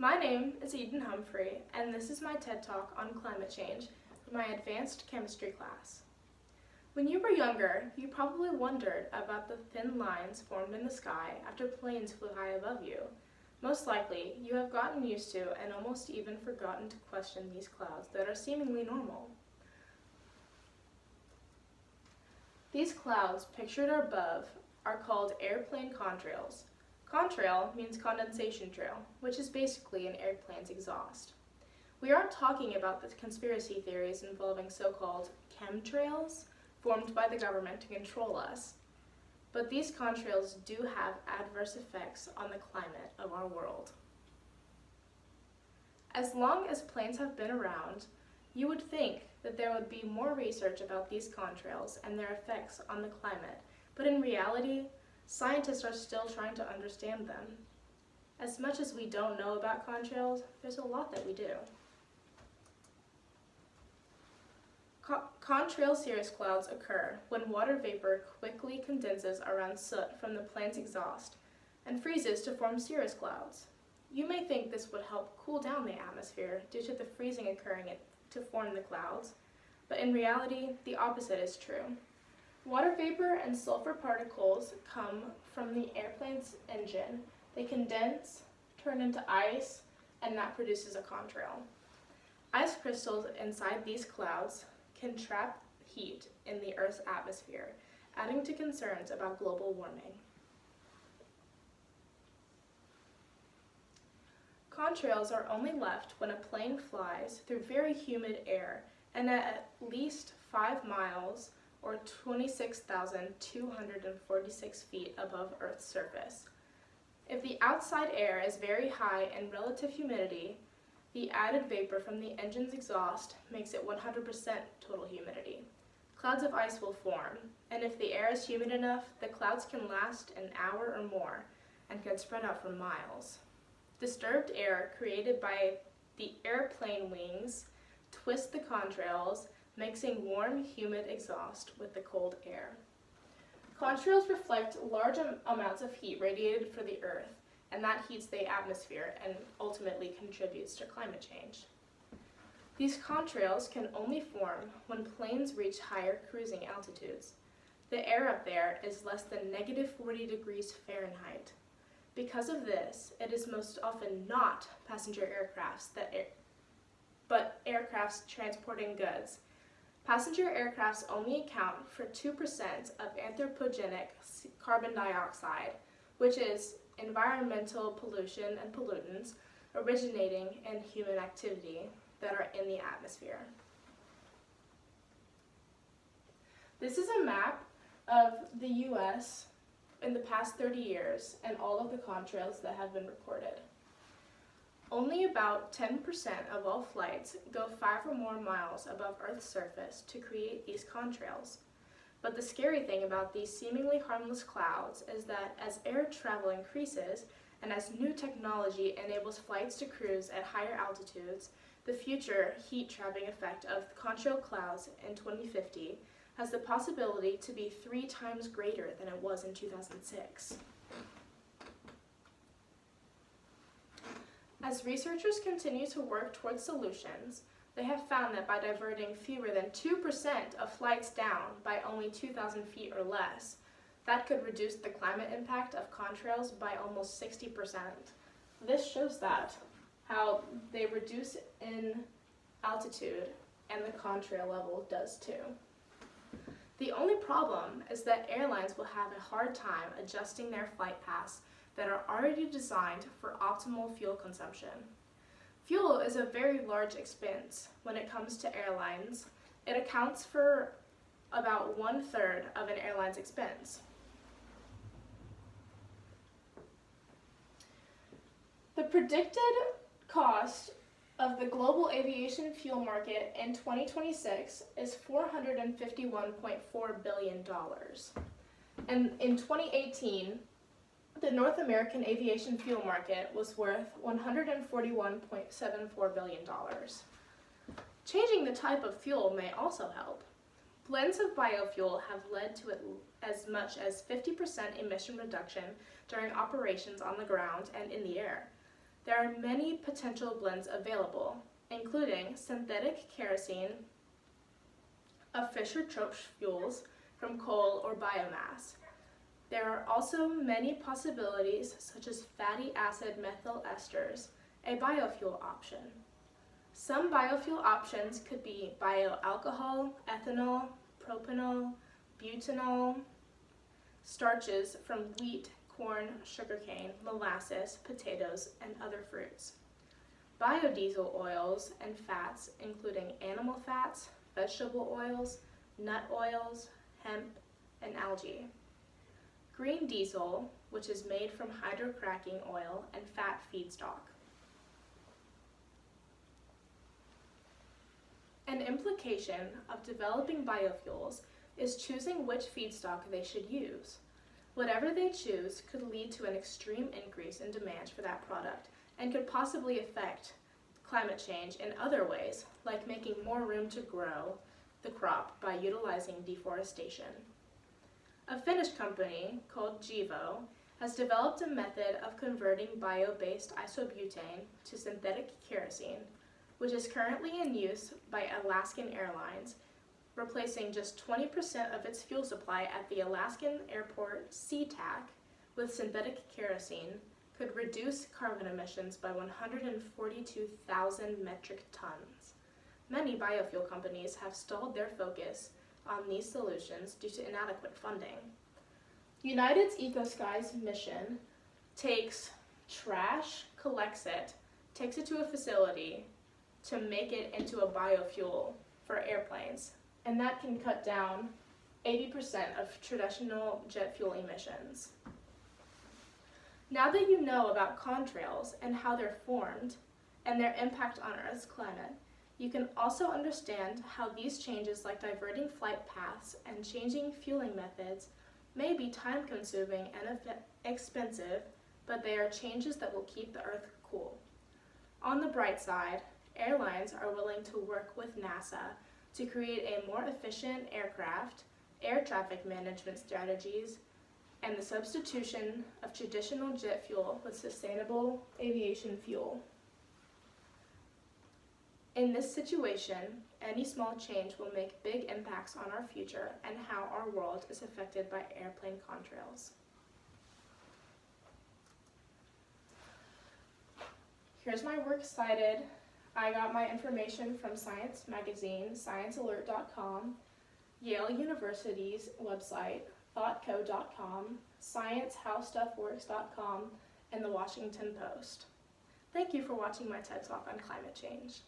My name is Eden Humphrey, and this is my TED Talk on climate change for my advanced chemistry class. When you were younger, you probably wondered about the thin lines formed in the sky after planes flew high above you. Most likely, you have gotten used to and almost even forgotten to question these clouds that are seemingly normal. These clouds pictured above are called airplane contrails. Contrail means condensation trail, which is basically an airplane's exhaust. We aren't talking about the conspiracy theories involving so-called chemtrails formed by the government to control us, but these contrails do have adverse effects on the climate of our world. As long as planes have been around, you would think that there would be more research about these contrails and their effects on the climate, but in reality, scientists are still trying to understand them. As much as we don't know about contrails, there's a lot that we do. Contrail cirrus clouds occur when water vapor quickly condenses around soot from the plane's exhaust and freezes to form cirrus clouds. You may think this would help cool down the atmosphere due to the freezing occurring to form the clouds, but in reality, the opposite is true. Water vapor and sulfur particles come from the airplane's engine. They condense, turn into ice, and that produces a contrail. Ice crystals inside these clouds can trap heat in the Earth's atmosphere, adding to concerns about global warming. Contrails are only left when a plane flies through very humid air and at least 5 miles or 26,246 feet above Earth's surface. If the outside air is very high in relative humidity, the added vapor from the engine's exhaust makes it 100% total humidity. Clouds of ice will form, and if the air is humid enough, the clouds can last an hour or more and can spread out for miles. Disturbed air created by the airplane wings twist the contrails, mixing warm, humid exhaust with the cold air. Contrails reflect large amounts of heat radiated from the Earth, and that heats the atmosphere and ultimately contributes to climate change. These contrails can only form when planes reach higher cruising altitudes. The air up there is less than -40 degrees Fahrenheit. Because of this, it is most often not passenger aircrafts but aircrafts transporting goods. Passenger aircrafts only account for 2% of anthropogenic carbon dioxide, which is environmental pollution and pollutants originating in human activity that are in the atmosphere. This is a map of the U.S. in the past 30 years and all of the contrails that have been reported. Only about 10% of all flights go 5 or more miles above Earth's surface to create these contrails. But the scary thing about these seemingly harmless clouds is that as air travel increases and as new technology enables flights to cruise at higher altitudes, the future heat-trapping effect of the contrail clouds in 2050 has the possibility to be 3 times greater than it was in 2006. As researchers continue to work towards solutions, they have found that by diverting fewer than 2% of flights down by only 2,000 feet or less, that could reduce the climate impact of contrails by almost 60%. This shows that, how they reduce in altitude and the contrail level does too. The only problem is that airlines will have a hard time adjusting their flight paths that are already designed for optimal fuel consumption. Fuel is a very large expense when it comes to airlines. It accounts for about 1/3 of an airline's expense. The predicted cost of the global aviation fuel market in 2026 is $451.4 billion. And in 2018, the North American aviation fuel market was worth $141.74 billion. Changing the type of fuel may also help. Blends of biofuel have led to as much as 50% emission reduction during operations on the ground and in the air. There are many potential blends available, including synthetic kerosene of Fischer-Tropsch fuels from coal or biomass. There are also many possibilities such as fatty acid methyl esters, a biofuel option. Some biofuel options could be bioalcohol, ethanol, propanol, butanol, starches from wheat, corn, sugarcane, molasses, potatoes, and other fruits. Biodiesel oils and fats including animal fats, vegetable oils, nut oils, hemp, and algae. Green diesel, which is made from hydrocracking oil and fat feedstock. An implication of developing biofuels is choosing which feedstock they should use. Whatever they choose could lead to an extreme increase in demand for that product and could possibly affect climate change in other ways, like making more room to grow the crop by utilizing deforestation. A Finnish company called Gevo has developed a method of converting bio-based isobutane to synthetic kerosene, which is currently in use by Alaskan Airlines, replacing just 20% of its fuel supply at the Alaskan Airport SeaTac with synthetic kerosene could reduce carbon emissions by 142,000 metric tons. Many biofuel companies have stalled their focus on these solutions due to inadequate funding. United's EcoSky's mission takes trash, collects it, takes it to a facility to make it into a biofuel for airplanes, and that can cut down 80% of traditional jet fuel emissions. Now that you know about contrails and how they're formed and their impact on Earth's climate, you can also understand how these changes, like diverting flight paths and changing fueling methods, may be time-consuming and expensive, but they are changes that will keep the Earth cool. On the bright side, airlines are willing to work with NASA to create a more efficient aircraft, air traffic management strategies, and the substitution of traditional jet fuel with sustainable aviation fuel. In this situation, any small change will make big impacts on our future and how our world is affected by airplane contrails. Here's my works cited. I got my information from Science Magazine, sciencealert.com, Yale University's website, thoughtco.com, sciencehowstuffworks.com, and the Washington Post. Thank you for watching my TED Talk on climate change.